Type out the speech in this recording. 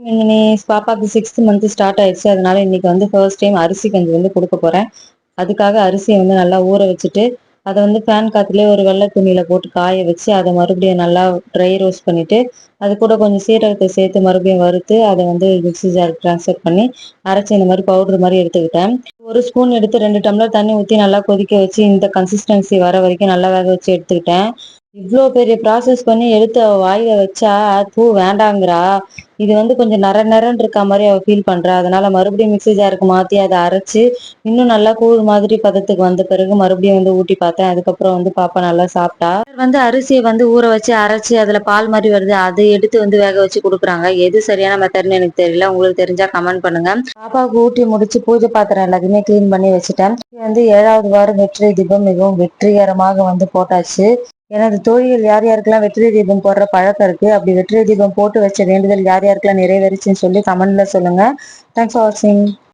மினிஸ் பாப்பாக்கு 6th month start ஆயிடுச்சு. அதனால இன்னைக்கு வந்து ஃபர்ஸ்ட் டைம் அரிசி கஞ்சி வந்து குடுக்க போறேன். அதுக்காக அரிசிய வந்து நல்லா ஊற வச்சுட்டு, அத வந்து ஃபேன் காத்துலயே ஒரு வெள்ள துணியில போட்டு காய வச்சு, அத மறுபடியும் நல்லா ட்ரை ரோஸ்ட் பண்ணிட்டு, அது கூட கொஞ்சம் சீரகத்த சேர்த்து மறுபடியும் வறுத்து, அத வந்து மிக்ஸி ஜாருக்கு ட்ரான்ஸ்ஃபர் பண்ணி, அரைச்சு இந்த மாரி பவுடர் மாரி எடுத்துக்கிட்டேன். 1 ஸ்பூன் எடுத்து 2 டம்ளர் தண்ணி ஊத்தி நல்லா கொதிக்க வச்சு, இந்த கன்சிஸ்டன்சி வர வரைக்கும் நல்லா வேக வச்சு எடுத்துக்கிட்டேன். இவ்ளோ பெரிய ப்ராசஸ் பண்ணி எடுத்து அவ வாயில வச்சா, "தூ வேண்டாங்கிறா." இது வந்து கொஞ்சம் நற நறன்னு இருக்கா மாரி அவ ஃபீல் பண்றா. அதனால மறுபடியும் மிக்ஸி ஜாருக்கு மாத்தி அத அரைச்சு, இன்னும் நல்லா கூழ் மாதிரி பதத்துக்கு வந்த பிறகு மறுபடியும் வந்து ஊட்டி பார்த்தேன். அதுக்கப்புறம் வந்து பாப்பா நல்லா சாப்பிட்டா. சிலர் வந்து அரிசிய வந்து ஊற வச்சு அரைச்சு அதுல பால் மாரி வருது. அத எடுத்து வந்து வேக வச்சு குடுக்குறாங்க. எது சரியான மெத்தட்ன்னு எனக்கு தெரியல. உங்களுக்கு தெரிஞ்சா கமெண்ட் பண்ணுங்க. பாப்பாவுக்கு ஊட்டி முடிச்சு பூஜை பாத்திரம் எல்லாத்தையுமே கிளீன் பண்ணி வச்சுட்டேன். வந்து 7வது வாரம் வெற்றி தீபம் மிகவும் வெற்றிகரமாக வந்து போட்டாச்சு. எனது தோழிகள் யார் யாருக்கெல்லாம் வெற்றி தீபம் போடுற பழக்கம் இருக்கு, அப்படி வெற்றி தீபம் போட்டு வச்ச வேண்டுதல் யார் யாருக்கெல்லாம் நிறைவேறுச்சுன்னு சொல்லி கமெண்ட்ல சொல்லுங்க. தேங்க்ஸ் ஃபார் வாட்சிங்.